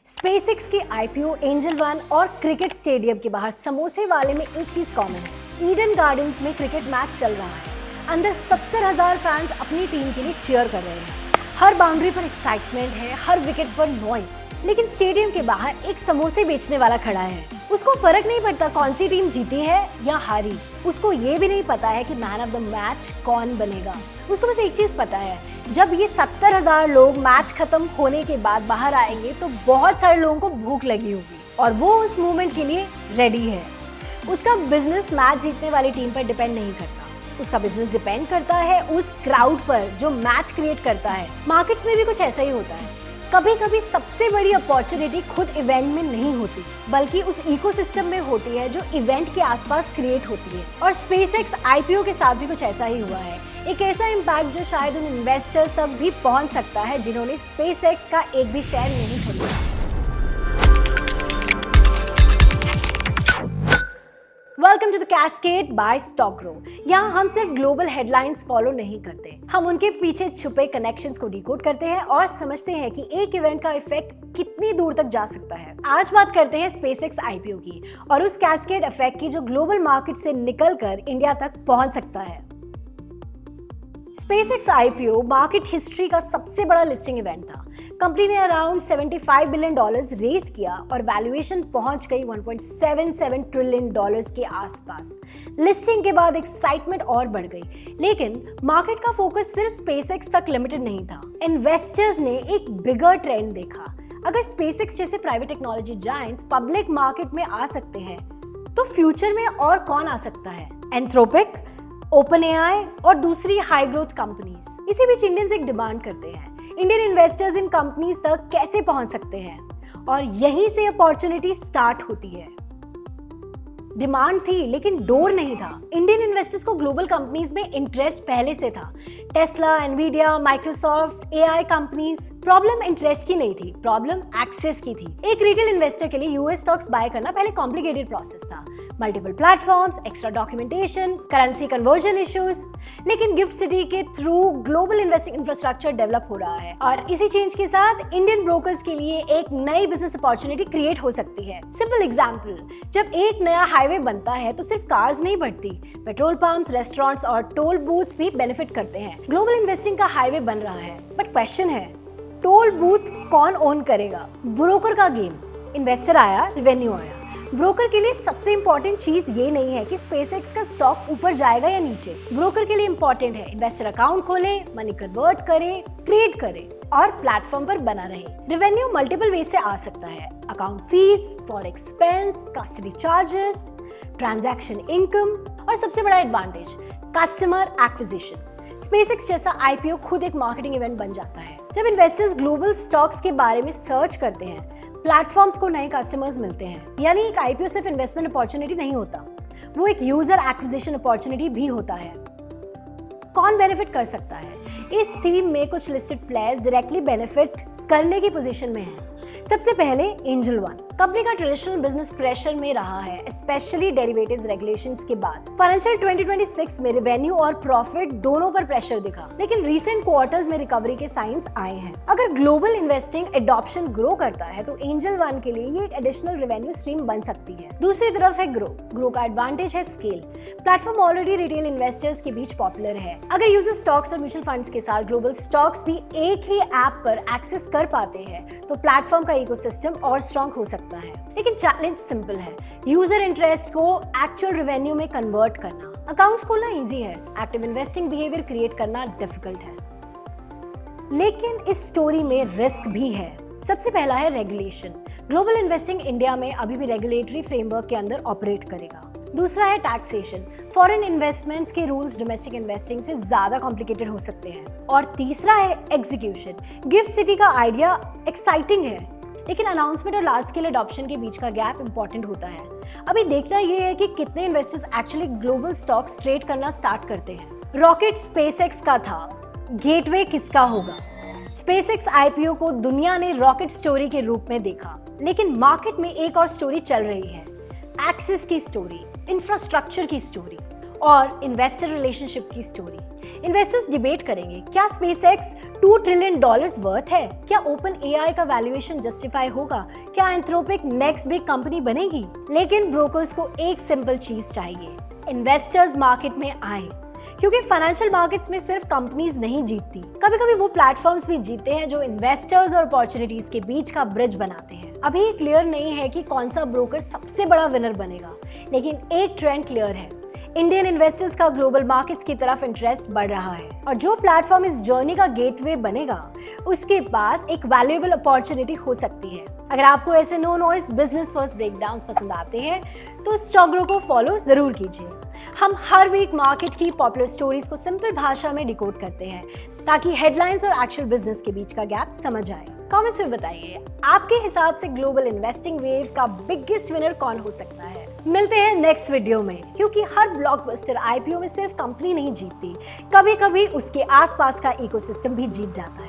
SpaceX की IPO, angel one और cricket stadium के बाहर समोसे वाले में एक चीज कॉमन है। ईडन गार्डन्स में क्रिकेट मैच चल रहा है। अंदर 70,000 फैंस अपनी टीम के लिए चीयर कर रहे हैं। हर बाउंड्री पर एक्साइटमेंट है, हर विकेट पर नॉइस। लेकिन स्टेडियम के बाहर एक समोसे बेचने वाला खड़ा है। उसको फर्क नहीं पड़ता कौन सी टीम जीती है या हारी। उसको ये भी नहीं पता है कि मैन ऑफ द मैच कौन बनेगा। उसको बस एक चीज पता है, जब ये 70,000 लोग मैच खत्म होने के बाद बाहर आएंगे तो बहुत सारे लोगों को भूख लगी होगी और वो उस मूवमेंट के लिए रेडी है। उसका बिजनेस मैच जीतने वाली टीम पर डिपेंड नहीं करता। उसका बिजनेस डिपेंड करता है उस क्राउड पर जो मैच क्रिएट करता है। मार्केट्स में भी कुछ ऐसा ही होता है। कभी कभी सबसे बड़ी अपॉर्चुनिटी खुद इवेंट में नहीं होती, बल्कि उस इकोसिस्टम में होती है जो इवेंट के आसपास क्रिएट होती है। और स्पेसएक्स आईपीओ के साथ भी कुछ ऐसा ही हुआ है। एक ऐसा इम्पैक्ट जो शायद उन इन्वेस्टर्स तक भी पहुंच सकता है जिन्होंने स्पेसएक्स का एक भी शेयर नहीं खरीदा। Welcome to the cascade by Stockro. यहाँ हम सिर्फ ग्लोबल हेडलाइंस फॉलो नहीं करते, हम उनके पीछे छुपे कनेक्शंस को डिकोड करते हैं और समझते हैं कि एक इवेंट का इफेक्ट कितनी दूर तक जा सकता है। आज बात करते हैं स्पेसएक्स आईपीओ की और उस कैस्केड इफेक्ट की जो ग्लोबल मार्केट से निकलकर इंडिया तक पहुंच सकता है। स्पेसएक्स आईपीओ मार्केट हिस्ट्री का सबसे बड़ा लिस्टिंग इवेंट था। कंपनी ने अराउंड $75 बिलियन रेज किया और वैल्यूएशन पहुंच गई $1.77 ट्रिलियन के आसपास। लिस्टिंग के बाद एक्साइटमेंट और बढ़ गई, लेकिन मार्केट का फोकस सिर्फ स्पेसएक्स तक लिमिटेड नहीं था। इन्वेस्टर्स ने एक बिगर ट्रेंड देखा। अगर स्पेसएक्स जैसे private technology giants public market में आ सकते हैं तो फ्यूचर में और कौन आ सकता है? एंथ्रोपिक, ओपनएआई और दूसरी हाई ग्रोथ कंपनीज। इसी बीच इंडियंस एक डिमांड करते हैं, इंडियन इन्वेस्टर्स इन कंपनीज तक कैसे पहुंच सकते हैं? और यहीं से अपॉर्चुनिटी स्टार्ट होती है। डिमांड थी लेकिन डोर नहीं था। इंडियन इन्वेस्टर्स को ग्लोबल कंपनीज में इंटरेस्ट पहले से था। Tesla, Nvidia, Microsoft, AI companies. Problem interest की नहीं थी, प्रॉब्लम एक्सेस की थी। एक रिटेल इन्वेस्टर के लिए यूएस स्टॉक्स बाय करना पहले कॉम्प्लिकेटेड प्रोसेस था। Multiple platforms, extra documentation, currency conversion issues. लेकिन गिफ्ट सिटी के through global investing infrastructure develop हो रहा है और इसी चेंज के साथ इंडियन ब्रोकर्स के लिए एक नई बिजनेस अपॉर्चुनिटी क्रिएट हो सकती है। सिंपल एग्जांपल, जब एक नया हाईवे बनता है तो सिर्फ कार्स नहीं बढ़ती, पेट्रोल पंप्स, रेस्टोरेंट्स और टोल बूथ्स भी बेनिफिट करते हैं। ग्लोबल इन्वेस्टिंग का हाईवे बन रहा है, बट क्वेश्चन है, टोल बूथ कौन ओन करेगा? ब्रोकर का गेम। इन्वेस्टर आया, रेवेन्यू आया। ब्रोकर के लिए सबसे इंपॉर्टेंट चीज ये नहीं है कि स्पेसएक्स का स्टॉक ऊपर जाएगा या नीचे। ब्रोकर के लिए इंपॉर्टेंट है इन्वेस्टर अकाउंट खोले, मनी कन्वर्ट करे, ट्रेड करे और प्लेटफॉर्म पर बना रहे। रेवेन्यू मल्टीपल वे से आ सकता है, account fees, for expense, custody charges, transaction income और सबसे बड़ा एडवांटेज, कस्टमर एक्विजिशन। स्पेसएक्स जैसा आईपीओ खुद एक मार्केटिंग इवेंट बन जाता है। जब इन्वेस्टर्स ग्लोबल स्टॉक्स के बारे में सर्च करते हैं, प्लेटफॉर्म्स को नए कस्टमर्स मिलते हैं। यानी एक आईपीओ सिर्फ इन्वेस्टमेंट अपॉर्चुनिटी नहीं होता, वो एक यूजर एक्विजिशन अपॉर्चुनिटी भी होता है। कौन बेनिफिट कर सकता है? इस थीम में कुछ लिस्टेड प्लेयर्स डायरेक्टली बेनिफिट करने की पोजीशन में हैं। सबसे पहले एंजल वन। कंपनी का ट्रेडिशनल बिजनेस प्रेशर में रहा है, स्पेशली डेरिवेटिव्स रेगुलेशंस के बाद। फाइनेंशियल 2026 में रेवेन्यू और प्रॉफिट दोनों पर प्रेशर दिखा, लेकिन रीसेंट क्वार्टर्स में रिकवरी के साइंस आए हैं। अगर ग्लोबल इन्वेस्टिंग एडॉप्शन ग्रो करता है तो एंजल वन के लिए ये एक एडिशनल रेवेन्यू स्ट्रीम बन सकती है। दूसरी तरफ है ग्रो का एडवांटेज है scale. Platform already retail investors के बीच पॉपुलर है। अगर यूजर स्टॉक्स और म्यूचुअल फंड्स के साथ ग्लोबल स्टॉक्स भी एक ही ऐप पर एक्सेस कर पाते हैं तो प्लेटफॉर्म का इकोसिस्टम और स्ट्रॉन्ग हो सकता है। लेकिन चैलेंज सिंपल है, यूजर इंटरेस्ट को एक्चुअल रेवेन्यू में कन्वर्ट करना। अकाउंट्स खोलना इजी है, एक्टिव इन्वेस्टिंग बिहेवियर क्रिएट करना डिफिकल्ट है। लेकिन इस स्टोरी में रिस्क भी है। सबसे पहला है रेगुलेशन। ग्लोबल इन्वेस्टिंग इंडिया में अभी भी रेगुलेटरी फ्रेमवर्क के अंदर ऑपरेट करेगा। दूसरा है टैक्सेशन। फॉरेन इन्वेस्टमेंट्स के रूल्स डोमेस्टिक इन्वेस्टिंग से ज्यादा कॉम्प्लिकेटेड हो सकते हैं। और तीसरा है एग्जीक्यूशन। गिफ्ट सिटी का आइडिया एक्साइटिंग है, लेकिन अनाउंसमेंट और लार्ज स्केल अडॉप्शन के बीच का गैप इंपॉर्टेंट होता है। अभी देखना यह है कि कितने investors actually global stocks trade करना स्टार्ट करते हैं। रॉकेट स्पेसएक्स का था, गेटवे किसका होगा? स्पेसएक्स आईपीओ को दुनिया ने रॉकेट स्टोरी के रूप में देखा, लेकिन मार्केट में एक और स्टोरी चल रही है, एक्सेस की स्टोरी, इंफ्रास्ट्रक्चर की स्टोरी। और इन्वेस्टर रिलेशनशिप की स्टोरी। इन्वेस्टर्स डिबेट करेंगे, क्या स्पेसएक्स $2 ट्रिलियन वर्थ है? क्या ओपन एआई का वैल्यूएशन जस्टिफाई होगा? क्या एंथ्रोपिक नेक्स्ट बिग कंपनी बनेगी? लेकिन ब्रोकर्स को एक सिंपल चीज चाहिए, इन्वेस्टर्स मार्केट में आए, क्योंकि फाइनेंशियल मार्केट्स में सिर्फ कंपनीज नहीं जीतती, कभी कभी वो प्लेटफॉर्म्स भी जीतते हैं जो इन्वेस्टर्स और अपॉर्चुनिटीज के बीच का ब्रिज बनाते हैं। अभी क्लियर नहीं है कि कौन सा ब्रोकर सबसे बड़ा विनर बनेगा, लेकिन एक ट्रेंड क्लियर है, इंडियन इन्वेस्टर्स का ग्लोबल मार्केट्स की तरफ इंटरेस्ट बढ़ रहा है और जो प्लेटफॉर्म इस जर्नी का गेटवे बनेगा उसके पास एक वैल्यूएबल अपॉर्चुनिटी हो सकती है। अगर आपको ऐसे no noise business first breakdowns पसंद आते हैं तो स्टॉक ग्रो को फॉलो जरूर कीजिए। हम हर वीक मार्केट की पॉपुलर स्टोरीज को सिंपल भाषा में डिकोड करते हैं ताकि हेडलाइंस और एक्चुअल बिजनेस के बीच का गैप समझ आए। कमेंट्स में बताइए आपके हिसाब से ग्लोबल इन्वेस्टिंग वेव का बिगेस्ट विनर कौन हो सकता है। मिलते हैं नेक्स्ट वीडियो में, क्योंकि हर ब्लॉकबस्टर आईपीओ में सिर्फ कंपनी नहीं जीतती, कभी कभी उसके आसपास का इकोसिस्टम भी जीत जाता है।